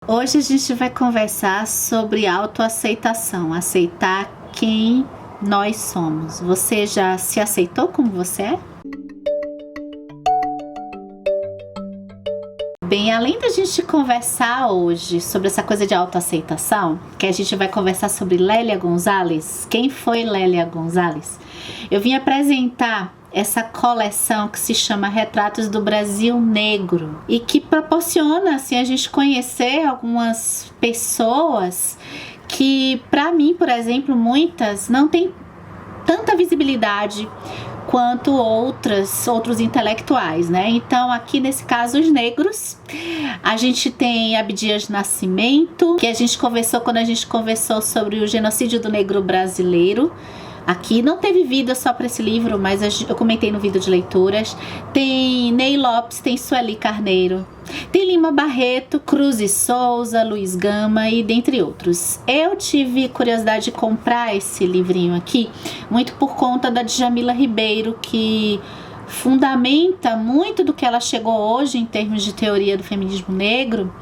Hoje a gente vai conversar sobre autoaceitação, aceitar quem nós somos. Você já se aceitou como você é? Bem, além da gente conversar hoje sobre essa coisa de autoaceitação, que a gente vai conversar sobre Lélia Gonzalez. Quem foi Lélia Gonzalez? Eu vim apresentar essa coleção que se chama Retratos do Brasil Negro e que proporciona assim a gente conhecer algumas pessoas que, para mim, por exemplo, muitas não têm tanta visibilidade quanto outros intelectuais, né? Então, aqui nesse caso, os negros, a gente tem Abdias Nascimento, que a gente conversou quando a gente conversou sobre o genocídio do negro brasileiro. Aqui não teve vida só para esse livro, mas eu comentei no vídeo de leituras. Tem Ney Lopes, tem Sueli Carneiro, tem Lima Barreto, Cruz e Souza, Luiz Gama e dentre outros. Eu tive curiosidade de comprar esse livrinho aqui, muito por conta da Djamila Ribeiro, que fundamenta muito do que ela chegou hoje em termos de teoria do feminismo negro,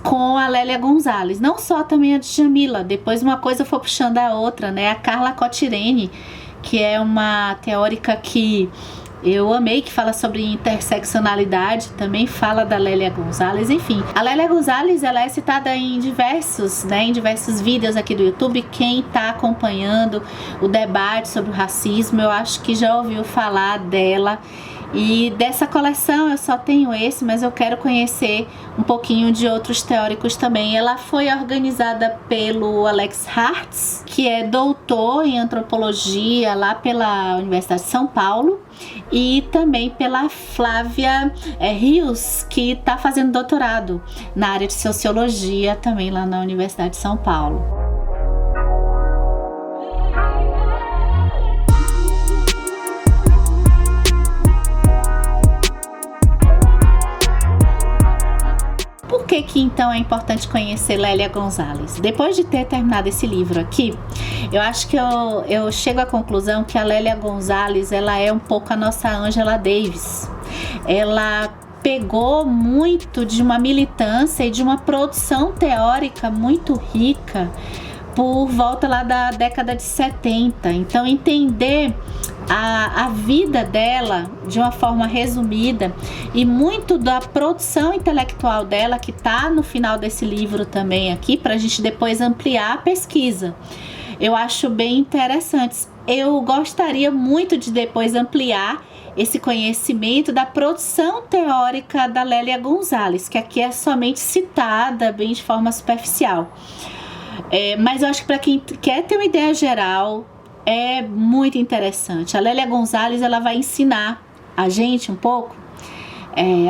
com a Lélia Gonzalez, não só também a Djamila, depois uma coisa foi puxando a outra, né? A Carla Cotirene, que é uma teórica que eu amei, que fala sobre interseccionalidade, também fala da Lélia Gonzalez, enfim. A Lélia Gonzalez, ela é citada em diversos vídeos aqui do YouTube. Quem está acompanhando o debate sobre o racismo, eu acho que já ouviu falar dela. E dessa coleção eu só tenho esse, mas eu quero conhecer um pouquinho de outros teóricos também. Ela foi organizada pelo Alex Hartz, que é doutor em antropologia lá pela Universidade de São Paulo, e também pela Flávia Rios, que está fazendo doutorado na área de sociologia também lá na Universidade de São Paulo. Por que então é importante conhecer Lélia Gonzalez? Depois de ter terminado esse livro aqui, eu acho que eu chego à conclusão que a Lélia Gonzalez, ela é um pouco a nossa Angela Davis. Ela pegou muito de uma militância e de uma produção teórica muito rica por volta lá da década de 70. Então, entender a vida dela de uma forma resumida e muito da produção intelectual dela, que está no final desse livro também aqui, para a gente depois ampliar a pesquisa, eu acho bem interessante. Eu gostaria muito de depois ampliar esse conhecimento da produção teórica da Lélia Gonzalez, que aqui é somente citada bem de forma superficial. Mas eu acho que para quem quer ter uma ideia geral, é muito interessante. A Lélia Gonzalez, ela vai ensinar a gente um pouco.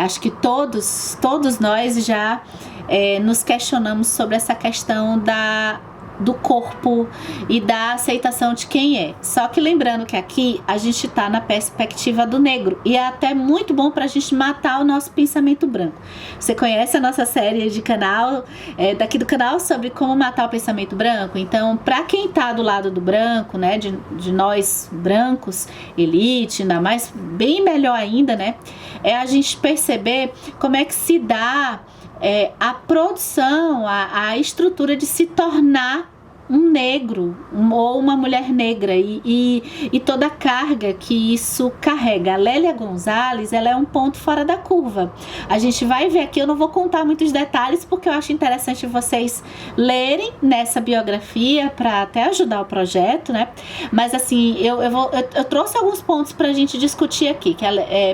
Acho que todos nós já nos questionamos sobre essa questão do corpo e da aceitação de quem é. Só que lembrando que aqui a gente está na perspectiva do negro, e é até muito bom para a gente matar o nosso pensamento branco. Você conhece a nossa série de canal, daqui do canal, sobre como matar o pensamento branco? Então, para quem está do lado do branco, né, de nós brancos, elite, ainda mais, bem melhor ainda, né, é a gente perceber como é que se dá a produção, a estrutura de se tornar um negro ou uma mulher negra e toda a carga que isso carrega. A Lélia Gonzalez, ela é um ponto fora da curva. A gente vai ver aqui, eu não vou contar muitos detalhes porque eu acho interessante vocês lerem nessa biografia para até ajudar o projeto, né? Mas assim, eu trouxe alguns pontos para a gente discutir aqui.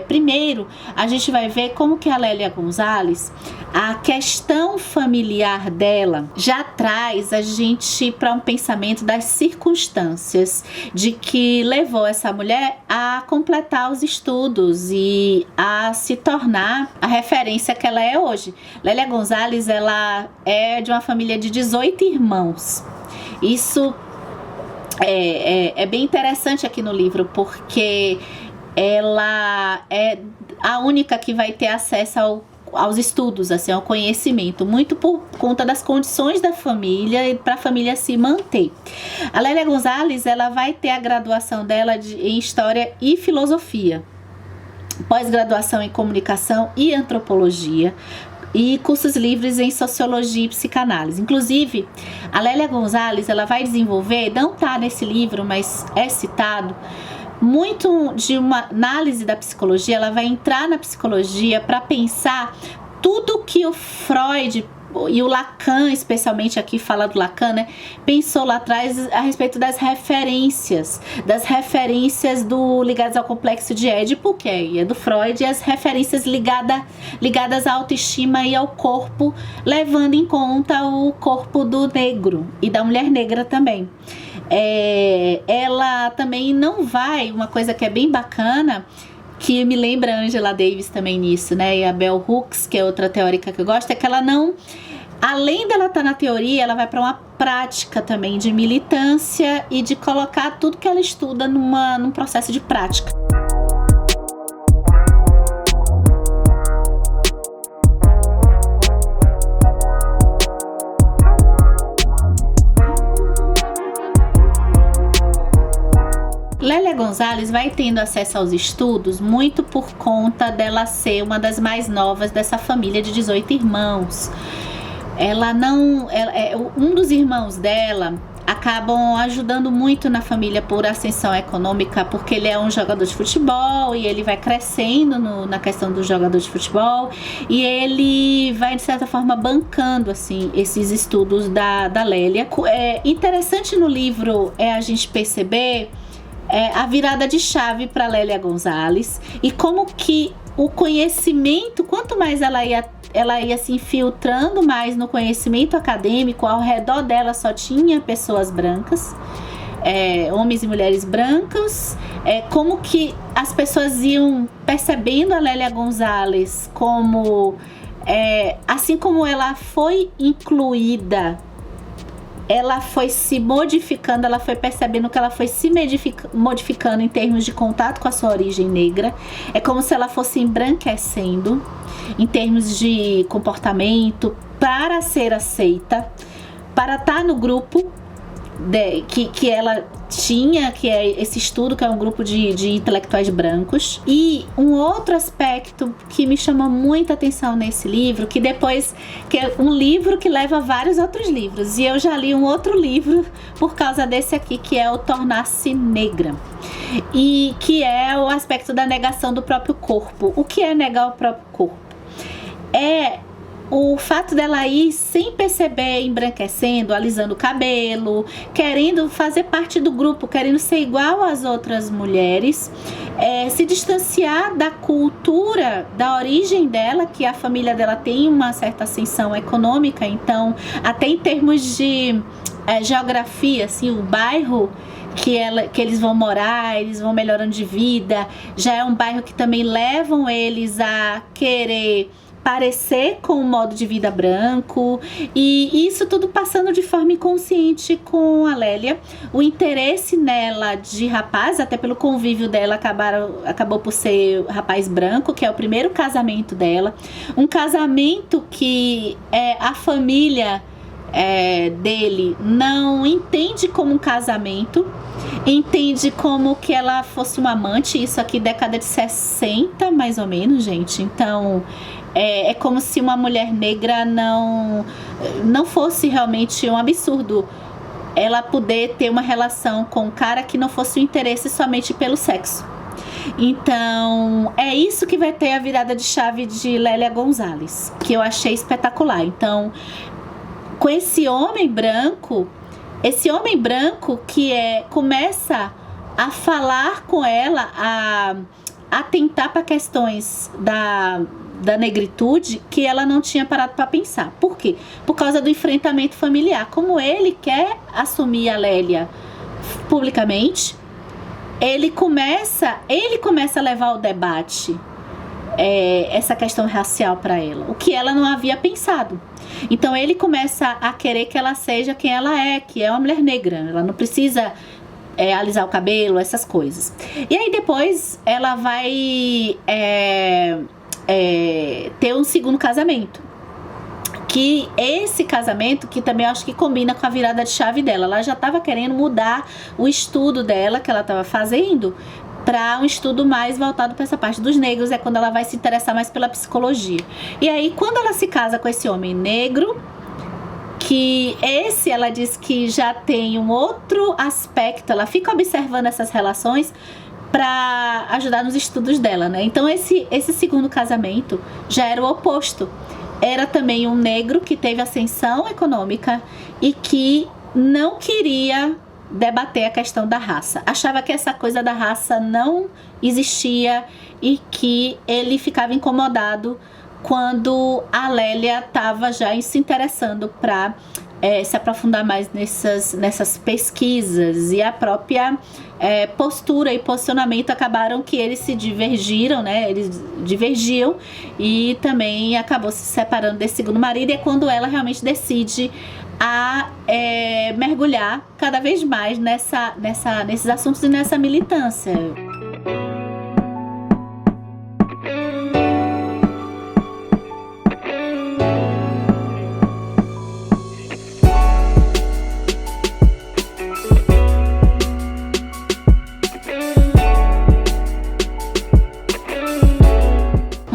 Primeiro, a gente vai ver como que a Lélia Gonzalez, a questão familiar dela já traz a gente para um pensamento das circunstâncias de que levou essa mulher a completar os estudos e a se tornar a referência que ela é hoje. Lélia Gonzalez, ela é de uma família de 18 irmãos. Isso é bem interessante aqui no livro, porque ela é a única que vai ter acesso aos estudos, assim, ao conhecimento, muito por conta das condições da família e para a família se manter. A Lélia Gonzalez, ela vai ter a graduação dela em História e Filosofia, pós-graduação em Comunicação e Antropologia, e cursos livres em sociologia e psicanálise. Inclusive, a Lélia Gonzalez, ela vai desenvolver, não está nesse livro, mas é citado, muito de uma análise da psicologia. Ela vai entrar na psicologia para pensar tudo que o Freud e o Lacan, especialmente aqui fala do Lacan, né, pensou lá atrás a respeito das referências ligadas ao complexo de Édipo, que é do Freud, e as referências ligadas à autoestima e ao corpo, levando em conta o corpo do negro e da mulher negra também. Ela também não vai, uma coisa que é bem bacana, que me lembra a Angela Davis também nisso, né? E a Bell Hooks, que é outra teórica que eu gosto, é que ela não, além dela estar na teoria, ela vai para uma prática também de militância e de colocar tudo que ela estuda num processo de prática. Lélia Gonzalez vai tendo acesso aos estudos muito por conta dela ser uma das mais novas dessa família de 18 irmãos. Um dos irmãos dela acabam ajudando muito na família por ascensão econômica, porque ele é um jogador de futebol e ele vai crescendo na questão do jogador de futebol, e ele vai, de certa forma, bancando assim, esses estudos da Lélia. Interessante no livro a gente perceber a virada de chave para Lélia Gonzalez e como que o conhecimento, quanto mais ela ia se infiltrando mais no conhecimento acadêmico, ao redor dela só tinha pessoas brancas, homens e mulheres brancos, como que as pessoas iam percebendo a Lélia Gonzalez como, assim como ela foi incluída, ela foi se modificando, ela foi percebendo que ela foi se modificando em termos de contato com a sua origem negra. É como se ela fosse embranquecendo em termos de comportamento para ser aceita, para estar no grupo que ela tinha, que é esse estudo, que é um grupo de intelectuais brancos. E um outro aspecto que me chama muita atenção nesse livro, que é um livro que leva a vários outros livros, e eu já li um outro livro por causa desse aqui, que é o Tornar-se Negra, e que é o aspecto da negação do próprio corpo. O que é negar o próprio corpo? É o fato dela ir sem perceber, embranquecendo, alisando o cabelo, querendo fazer parte do grupo, querendo ser igual às outras mulheres, se distanciar da cultura, da origem dela, que a família dela tem uma certa ascensão econômica. Então, até em termos de geografia, assim, o bairro que eles vão morar, eles vão melhorando de vida, já é um bairro que também levam eles a querer parecer com o modo de vida branco, e isso tudo passando de forma inconsciente com a Lélia. O interesse nela de rapaz, até pelo convívio dela, acabou por ser rapaz branco, que é o primeiro casamento dela, um casamento que a família dele não entende como um casamento, entende como que ela fosse uma amante. Isso aqui década de 60 mais ou menos, gente. Então é como se uma mulher negra não fosse realmente um absurdo ela poder ter uma relação com um cara que não fosse o interesse somente pelo sexo. Então é isso que vai ter a virada de chave de Lélia Gonzalez, que eu achei espetacular. Então, com esse homem branco que começa a falar com ela, a atentar para questões da negritude que ela não tinha parado para pensar. Por quê? Por causa do enfrentamento familiar. Como ele quer assumir a Lélia publicamente, ele começa a levar o debate, essa questão racial para ela, o que ela não havia pensado. Então ele começa a querer que ela seja quem ela é, que é uma mulher negra. Ela não precisa alisar o cabelo, essas coisas. E aí depois ela vai ter um segundo casamento, que esse casamento, que também acho que combina com a virada de chave dela. Ela já estava querendo mudar o estudo dela, que ela estava fazendo, para um estudo mais voltado para essa parte dos negros, é quando ela vai se interessar mais pela psicologia. E aí, quando ela se casa com esse homem negro, que ela diz que já tem um outro aspecto, ela fica observando essas relações para ajudar nos estudos dela, né? Então esse segundo casamento já era o oposto. Era também um negro que teve ascensão econômica e que não queria debater a questão da raça. Achava que essa coisa da raça não existia e que ele ficava incomodado quando a Lélia estava já se interessando para se aprofundar mais nessas pesquisas, e a própria postura e posicionamento acabaram que eles se divergiram, né? Eles divergiam e também acabou se separando desse segundo marido. E é quando ela realmente decide mergulhar cada vez mais nesses assuntos e nessa militância.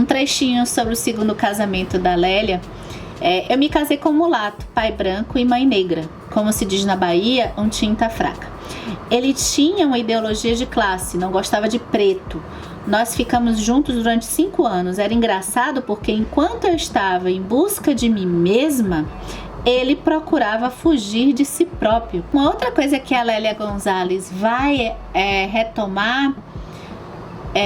Trechinho sobre o segundo casamento da Lélia. Eu me casei com um mulato, pai branco e mãe negra, como se diz na Bahia, um tinta fraca. Ele tinha uma ideologia de classe, não gostava de preto. Nós ficamos juntos durante 5 anos. Era engraçado porque enquanto eu estava em busca de mim mesma, ele procurava fugir de si próprio. Uma outra coisa que a Lélia Gonzalez vai retomar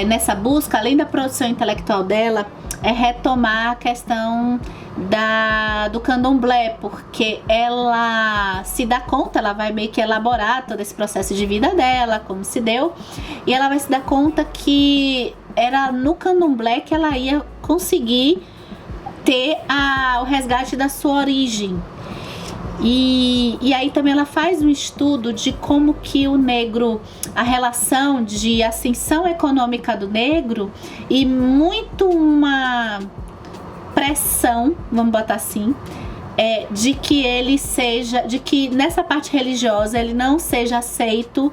nessa busca, além da produção intelectual dela, é retomar a questão do candomblé, porque ela se dá conta, ela vai meio que elaborar todo esse processo de vida dela, como se deu, e ela vai se dar conta que era no candomblé que ela ia conseguir ter o resgate da sua origem. E aí também ela faz um estudo de como que o negro, a relação de ascensão econômica do negro e muito uma pressão, vamos botar assim, de que nessa parte religiosa ele não seja aceito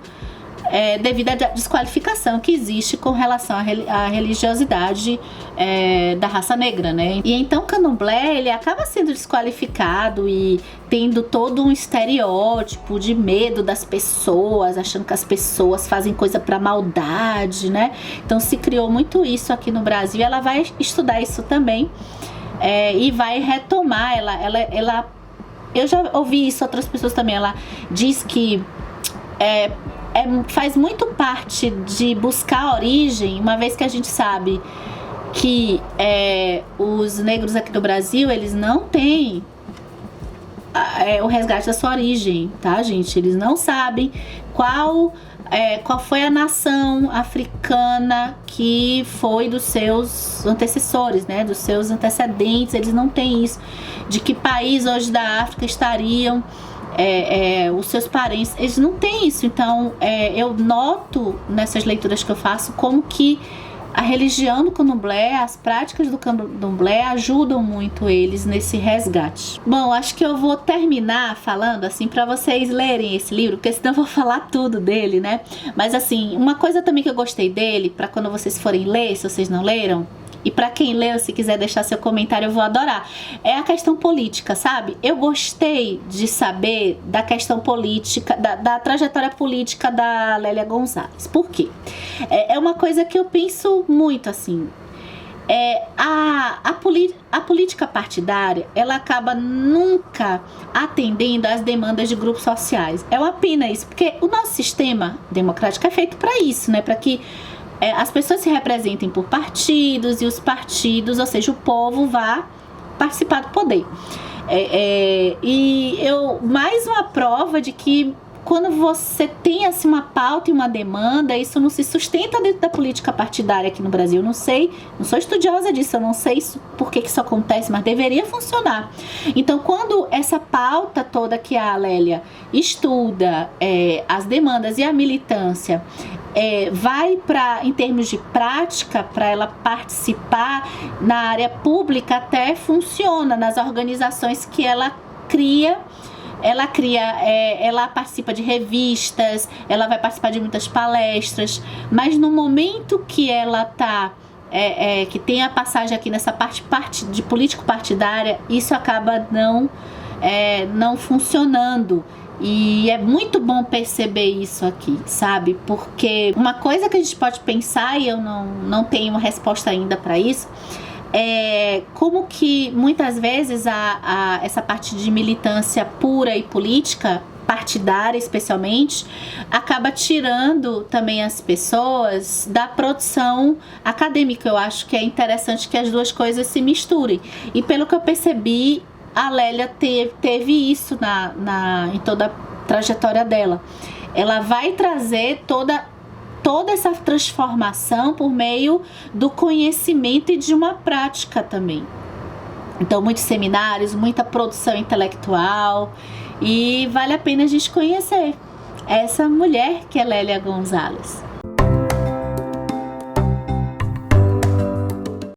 devido à desqualificação que existe com relação à religiosidade da raça negra, né? E então o candomblé, ele acaba sendo desqualificado e tendo todo um estereótipo de medo das pessoas, achando que as pessoas fazem coisa pra maldade, né? Então se criou muito isso aqui no Brasil. Ela vai estudar isso também e vai retomar. Eu já ouvi isso, outras pessoas também. Ela diz que faz muito parte de buscar a origem, uma vez que a gente sabe que os negros aqui do Brasil, eles não têm o resgate da sua origem, tá, gente? Eles não sabem qual foi a nação africana que foi dos seus antecessores, né? Dos seus antecedentes. Eles não têm isso. De que país hoje da África estariam os seus parentes, eles não têm isso. Então eu noto nessas leituras que eu faço como que a religião do candomblé, as práticas do candomblé ajudam muito eles nesse resgate. Bom, acho que eu vou terminar falando assim para vocês lerem esse livro, porque senão eu vou falar tudo dele, né? Mas assim, uma coisa também que eu gostei dele, para quando vocês forem ler, se vocês não leram, e para quem leu, se quiser deixar seu comentário, eu vou adorar. É a questão política, sabe? Eu gostei de saber da questão política, da trajetória política da Lélia Gonzalez. Por quê? É uma coisa que eu penso muito, assim. A política partidária, ela acaba nunca atendendo às demandas de grupos sociais. É uma pena isso, porque o nosso sistema democrático é feito para isso, né? Para que as pessoas se representem por partidos e os partidos, ou seja, o povo vá participar do poder. Mais uma prova de que quando você tem assim uma pauta e uma demanda, isso não se sustenta dentro da política partidária aqui no Brasil. Eu não sei, não sou estudiosa disso, eu não sei por que isso acontece, mas deveria funcionar. Então, quando essa pauta toda que a Lélia estuda, as demandas e a militância, vai em termos de prática, para ela participar na área pública, até funciona nas organizações que ela cria ela ela participa de revistas, ela vai participar de muitas palestras, mas no momento que ela tá que tem a passagem aqui nessa parte de político partidária, isso acaba não funcionando. E é muito bom perceber isso aqui, sabe? Porque uma coisa que a gente pode pensar, e eu não tenho uma resposta ainda para isso, é como que muitas vezes essa parte de militância pura e política, partidária especialmente, acaba tirando também as pessoas da produção acadêmica. Eu acho que é interessante que as duas coisas se misturem. E pelo que eu percebi, a Lélia teve isso em toda a trajetória dela. Ela vai trazer toda essa transformação por meio do conhecimento e de uma prática também. Então, muitos seminários, muita produção intelectual, e vale a pena a gente conhecer essa mulher que é Lélia Gonzalez.